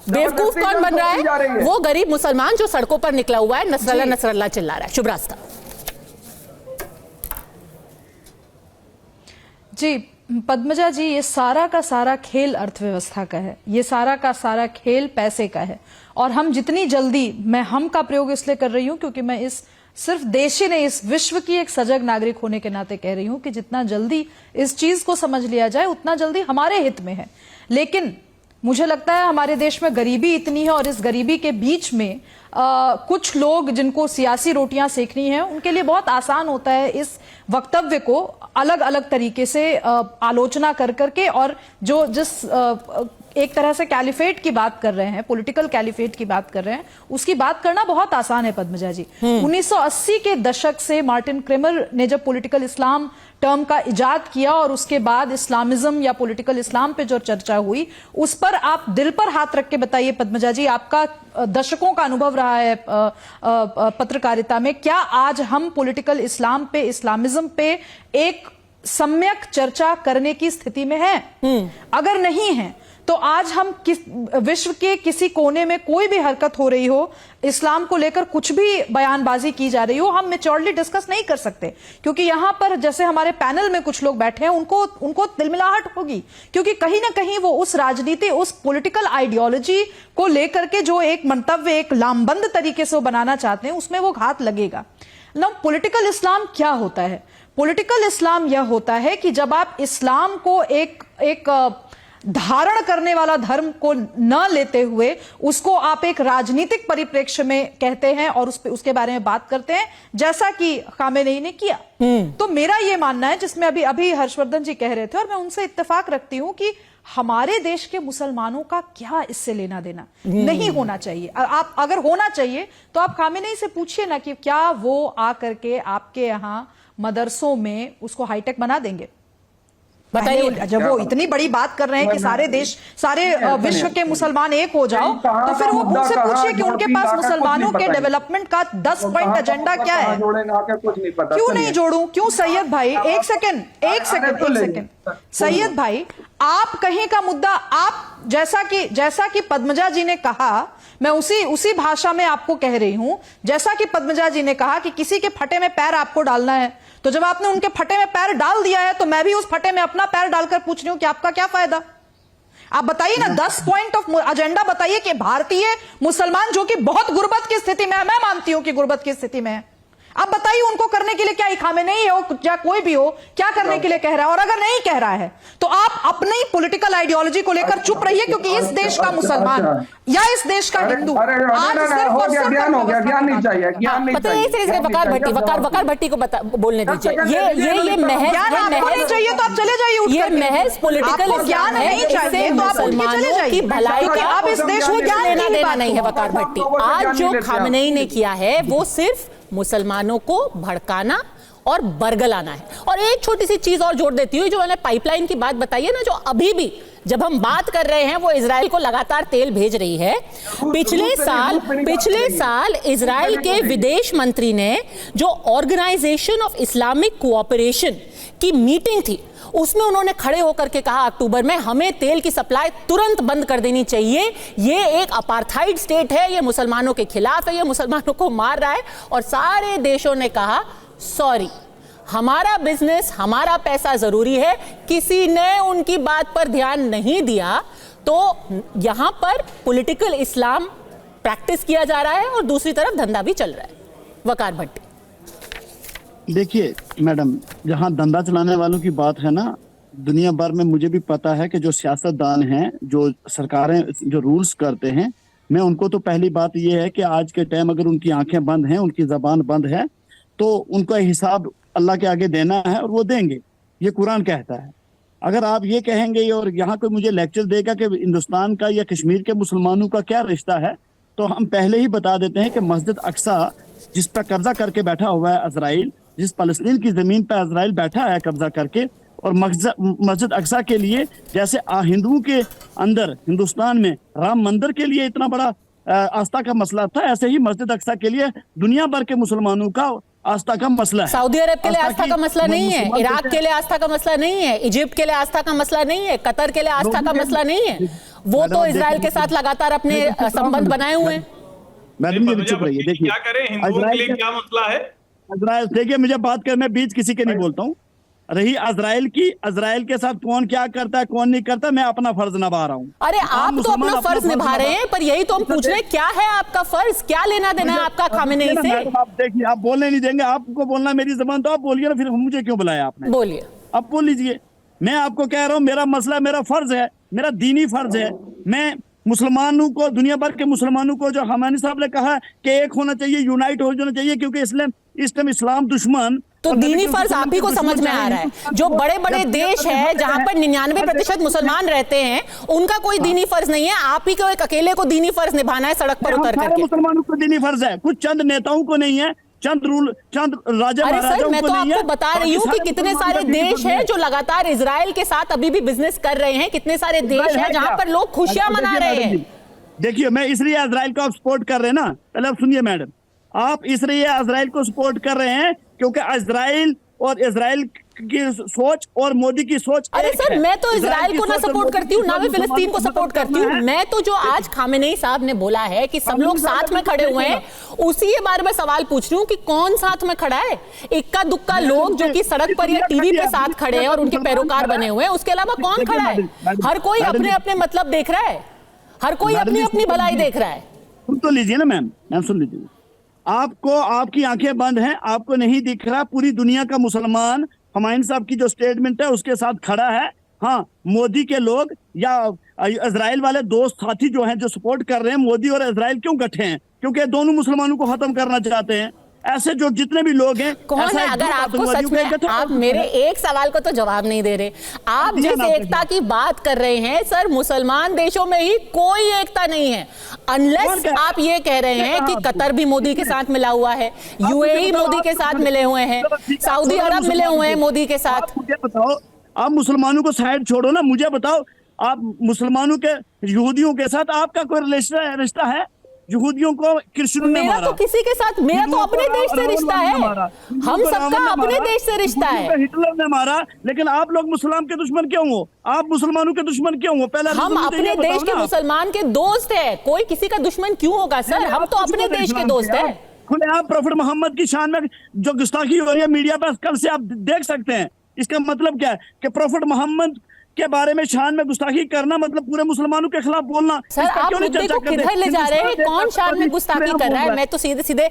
बेवकूफ कौन बन रहा है? वो गरीब मुसलमान जो सड़कों पर निकला हुआ है, नसरल्ला नसरल्ला चिल्ला रहा है। शुभ रास्ता। जी पद्मजा जी, ये सारा का सारा खेल अर्थव्यवस्था का है, ये सारा का सारा खेल पैसे का है। और हम जितनी जल्दी, मैं हम का प्रयोग इसलिए कर रही हूं क्योंकि मैं इस सिर्फ देश ही नहीं, इस विश्व की एक सजग नागरिक होने के नाते कह रही हूं कि जितना जल्दी इस चीज को समझ लिया जाए उतना जल्दी हमारे हित में है। लेकिन मुझे लगता है हमारे देश में गरीबी इतनी है और इस गरीबी के बीच में कुछ लोग जिनको सियासी रोटियां सेकनी है उनके लिए बहुत आसान होता है इस वक्तव्य को अलग अलग तरीके से आलोचना कर करके, और जो जिस एक तरह से कैलिफेट की बात कर रहे हैं, पॉलिटिकल कैलिफेट की बात कर रहे हैं, उसकी बात करना बहुत आसान है पद्मजा जी। 1980 के दशक से मार्टिन क्रेमर ने जब पॉलिटिकल इस्लाम टर्म का इजाद किया और उसके बाद इस्लामिज्म या पॉलिटिकल इस्लाम पे जो चर्चा हुई, उस पर आप दिल पर हाथ रख के बताइए पद्मजा जी, आपका दशकों का अनुभव रहा है पत्रकारिता में, क्या आज हम पॉलिटिकल इस्लाम पे, इस्लामिज्म पे एक सम्यक चर्चा करने की स्थिति में हैं? अगर नहीं है तो आज हम विश्व के किसी कोने में कोई भी हरकत हो रही हो, इस्लाम को लेकर कुछ भी बयानबाजी की जा रही हो, हम मैच्योरली डिस्कस नहीं कर सकते। क्योंकि यहां पर जैसे हमारे पैनल में कुछ लोग बैठे हैं, उनको तिलमिलाहट होगी, क्योंकि कहीं ना कहीं वो उस राजनीति, उस पॉलिटिकल आइडियोलॉजी को लेकर के जो एक मंतव्य, एक लामबंद तरीके से वो बनाना चाहते हैं, उसमें वो घात लगेगा ना। पॉलिटिकल इस्लाम क्या होता है? पॉलिटिकल इस्लाम यह होता है कि जब आप इस्लाम को एक धारण करने वाला धर्म को न लेते हुए उसको आप एक राजनीतिक परिप्रेक्ष्य में कहते हैं और उसके बारे में बात करते हैं, जैसा कि खामेनेई ने किया। तो मेरा यह मानना है, जिसमें अभी हर्षवर्धन जी कह रहे थे और मैं उनसे इत्तेफाक रखती हूं, कि हमारे देश के मुसलमानों का क्या इससे लेना देना नहीं होना चाहिए। आप अगर होना चाहिए तो आप खामेनेई से पूछिए ना कि क्या वो आकर के आपके यहां मदरसों में उसको हाईटेक बना देंगे? बताइए, जब वो इतनी बड़ी बात कर रहे हैं कि सारे देश, सारे विश्व के मुसलमान एक हो जाओ, तो फिर वो उनसे पूछिए कि उनके पास मुसलमानों के डेवलपमेंट का 10 पॉइंट एजेंडा क्या है। क्यों नहीं जोड़ूं? क्यों सैयद भाई, एक सेकंड सैयद भाई, आप कहीं का मुद्दा, आप जैसा कि पद्मजा जी ने कहा, मैं उसी भाषा में आपको कह रही हूं, जैसा कि पद्मजा जी ने कहा कि किसी के फटे में पैर आपको डालना है, तो जब आपने उनके फटे में पैर डाल दिया है तो मैं भी उस फटे में अपना पैर डालकर पूछ रही हूं कि आपका क्या फायदा? आप बताइए ना, 10 पॉइंट ऑफ एजेंडा बताइए कि भारतीय मुसलमान जो कि बहुत गुर्बत की स्थिति में है, मैं मानती हूं कि गुर्बत की स्थिति में है, आप बताइए उनको करने के लिए क्या, खामेनेई हो या कोई भी हो, क्या करने के लिए कह रहा है? और अगर नहीं कह रहा है तो आप अपनी पॉलिटिकल आइडियोलॉजी को लेकर चुप रहिए, क्योंकि इस देश का मुसलमान या इस देश का हिंदू आज सिर्फ और सिर्फ ज्ञान हो गया, ज्ञान नहीं चाहिए, ज्ञान नहीं चाहिए। वकार भट्टी को बोलने दीजिए। ये महज चाहिए तो आप चले जाइए, ये महज पॉलिटिकल ज्ञान नहीं चाहिए तो आप उनके चले जाइए की भलाई का अब इस देश में ज्ञान लेना देना नहीं है। वकार भट्टी, आज जो खामेनेई ने किया है वो सिर्फ मुसलमानों को भड़काना और बरगलाना है। और एक छोटी सी चीज और जोड़ देती हूँ, जो मैंने पाइपलाइन की बात बताई है ना, जो अभी भी जब हम बात कर रहे हैं वो इजराइल को लगातार तेल भेज रही है। पिछले साल इजराइल के विदेश मंत्री ने जो ऑर्गेनाइजेशन ऑफ इस्लामिक कोऑपरेशन की मीटिंग थी, उसमें उन्होंने खड़े होकर के कहा अक्टूबर में हमें तेल की सप्लाई तुरंत बंद कर देनी चाहिए, ये एक अपार्थाइड स्टेट है, ये मुसलमानों के खिलाफ है, ये मुसलमानों को मार रहा है। और सारे देशों ने कहा सॉरी, हमारा बिजनेस, हमारा पैसा जरूरी है। किसी ने उनकी बात पर ध्यान नहीं दिया। तो यहां पर पॉलिटिकल इस्लाम प्रैक्टिस किया जा रहा है और दूसरी तरफ धंधा भी चल रहा है। वकार भट्टी, देखिए मैडम, जहां धंधा चलाने वालों की बात है ना, दुनिया भर में मुझे भी पता है कि जो सियासतदान हैं, जो सरकारें जो रूल्स करते हैं, मैं उनको तो पहली बात यह है कि आज के टाइम अगर उनकी आंखें बंद हैं, उनकी जबान बंद है, तो उनका हिसाब अल्लाह के आगे देना है और वो देंगे, ये कुरान कहता है। अगर आप ये कहेंगे और यहाँ कोई मुझे लेक्चर देगा कि हिंदुस्तान का या कश्मीर के मुसलमानों का क्या रिश्ता है, तो हम पहले ही बता देते हैं कि मस्जिद अक्सा जिस पर कब्जा करके बैठा हुआ है इजराइल, जिस फलस्तीन की जमीन पर इजराइल बैठा है कब्जा करके, और मस्जिद अक्सा के लिए जैसे हिंदुओं के अंदर हिंदुस्तान में राम मंदिर के लिए इतना बड़ा आस्था का मसला था, ऐसे ही मस्जिद अक्सा के लिए दुनिया भर के मुसलमानों का आस्था का मसला है। सऊदी अरब के लिए आस्था का मसला नहीं है, मुसलमान इराक कहते के लिए आस्था का मसला नहीं है, इजिप्ट के लिए आस्था का मसला नहीं है, कतर के लिए आस्था का मसला नहीं है। वो तो इजराइल के साथ लगातार अपने संबंध बनाए हुए हैं। मैडम ये चुप रहिए। देखिए क्या करें, हिंदुओं के लिए क्या मसला है? इजराइल, देखिए मुझे बात कर, मैं बीच किसी के नहीं बोलता हूँ। रही इजराइल की, इजराइल के साथ कौन क्या करता है कौन नहीं करता, मैं अपना फर्ज निभा रहा हूँ। अरे आप तो अपना फर्ज निभा रहे हैं, पर यही तो हम पूछ रहे हैं, क्या है आपका फर्ज, क्या लेना देना है आपका खामेनेई से? आप देखिए, आप बोलने नहीं देंगे, आपको बोलना मेरी जबान, तो आप बोलिए ना, फिर मुझे क्यों बुलाया आपने? बोलिए, अब बोल लीजिए। मैं आपको कह रहा हूँ, मेरा मसला, मेरा फर्ज है, मेरा दीनी फर्ज है। मैं मुसलमानों को, दुनिया भर के मुसलमानों को, जो हमानी साहब ने कहा कि एक होना चाहिए, यूनाइट हो जाना चाहिए, क्योंकि इस्लाम दुश्मन। तो दीनी फर्ज आप ही को समझ में आ रहा है। जो बड़े बड़े देश है जहां पर 99% मुसलमान रहते हैं, उनका कोई दीनी फर्ज नहीं है, आप ही को एक अकेले को दीनी फर्ज निभाना है सड़क पर उतर करके। मुसलमानों को दीनी फर्ज है, कुछ चंद नेताओं को नहीं है, चंद राजा अरे सर, मैं तो नहीं है। आपको बता रही हूँ कि कितने सारे देश हैं जो लगातार इजराइल के साथ अभी भी बिजनेस कर रहे हैं, कितने सारे देश हैं जहां पर लोग खुशियां मना रहे हैं। देखिए, मैं इसलिए इजराइल को आप सपोर्ट कर रहे हैं ना, पहले आप सुनिए मैडम, आप इसलिए इजराइल को सपोर्ट कर रहे हैं क्योंकि इजराइल और इजराइल की सोच और मोदी की सोच। अरे सर, मैं तो इजराइल को ना सपोर्ट करती हूँ, ना मैं फिलिस्तीन को सपोर्ट करती हूँ। मैं तो जो आज खामेनेई साहब ने बोला है कि सब लोग साथ में खड़े हुए हैं, उसी के बारे में सवाल पूछ रही हूँ कि कौन साथ में खड़ा है? इक्का दुक्का लोग जो कि सड़क पर या टीवी पे साथ खड़े हैं और उनके पैरोकार बने हुए हैं, उसके अलावा कौन खड़ा है? हर कोई अपने अपने मतलब देख रहा है, हर कोई अपनी अपनी भलाई देख रहा है। सुन तो लीजिए ना मैम सुन लीजिए। आपको, आपकी आंखें बंद हैं, आपको नहीं दिख रहा, पूरी दुनिया का मुसलमान हुमायूं साहब की जो स्टेटमेंट है उसके साथ खड़ा है। हाँ, मोदी के लोग या इजराइल वाले दोस्त साथी जो हैं, जो सपोर्ट कर रहे हैं, मोदी और इजराइल क्यों इकट्ठे हैं? क्योंकि दोनों मुसलमानों को खत्म करना चाहते हैं। ऐसे जो जितने भी लोग हैं, कौन है? अगर आपको सच में, आप मेरे एक सवाल का तो जवाब नहीं दे रहे। आप जिस एकता की बात कर रहे हैं सर, मुसलमान देशों में ही कोई एकता नहीं है, अनलेस आप ये कह रहे हैं कि कतर भी मोदी के साथ मिला हुआ है, यूएई मोदी के साथ मिले हुए हैं, सऊदी अरब मिले हुए हैं मोदी के साथ। मुझे बताओ, आप मुसलमानों को साइड छोड़ो ना, मुझे बताओ, आप मुसलमानों के, यहूदियों के साथ आपका कोई रिश्ता है? यहूदियों को क्रिश्चियनों ने मारा, मेरा तो किसी के साथ, मेरा तो अपने देश से रिश्ता है, हम सबका अपने देश से रिश्ता है। हिटलर ने मारा, लेकिन आप लोग मुसलमान के दुश्मन क्यों हो? आप मुसलमानों के दुश्मन क्यों हो? पहले हम अपने देश के मुसलमान के दोस्त हैं, कोई किसी का दुश्मन क्यों होगा सर? हम तो अपने देश के दोस्त हैं। खुले आप प्रॉफिट मोहम्मद की शान में जो गुस्ताखी हो रही है मीडिया पर, कल से आप देख सकते हैं। इसका मतलब क्या है कि प्रॉफिट मोहम्मद के बारे में शान में गुस्ताखी करना मतलब पूरे मुसलमानों के खिलाफ बोलना। सर, आप मुद्दे को किधर ले जा रहे हैं? कौन शान में गुस्ताखी कर रहा है? मैं तो सीधे सीधे